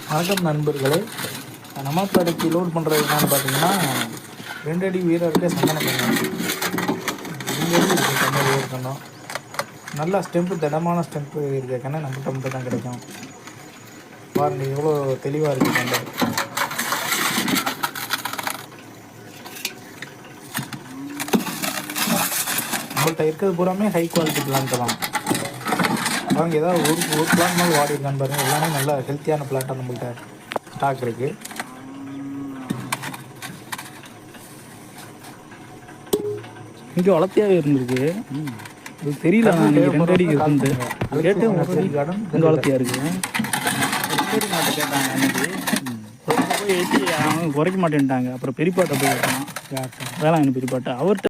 வணக்கம் நண்பர்களே. நம்ம கடைக்கு லோட் பண்ணுறது என்னென்னு பார்த்தீங்கன்னா 2 அடி வீரருக்கு சந்தன கண்ணம். 2 அடி இருக்குது கண்ணு இருக்கணும். நல்லா ஸ்டெம்ப்பு, திடமான ஸ்டெம்ப்பு இருக்க கண்ணை நம்மகிட்ட மட்டும் தான் கிடைக்கும். பாருங்கள் எவ்வளோ தெளிவாக இருக்குது கண்ணு. நம்மள்கிட்ட இருக்கிறது பூராமே ஹை குவாலிட்டி பிளான்ட்டு தான். அவங்க ஏதாவது ஒரு பிளான் மாதிரி வாடி இருக்கான்னு பாருங்கள். எல்லாமே நல்லா ஹெல்த்தியான பிளாட்டாக நம்மள்கிட்ட ஸ்டாக் இருக்குது. இங்கே வளர்த்தியாகவே இருந்திருக்கு. அது தெரியல, 2 அடி இருந்து அது கேட்டு இங்கே வளர்த்தியா இருக்குது. 2 அடி மாட்டை கேட்டாங்க அன்னைக்கு. போய் ஏற்றி அவங்க குறைக்க மாட்டேன்ட்டாங்க. அப்புறம் பெரியப்பாட்டை போய் கேட்டான், வேளாங்கண்ணி பெரியப்பாட்டை. அவர்கிட்ட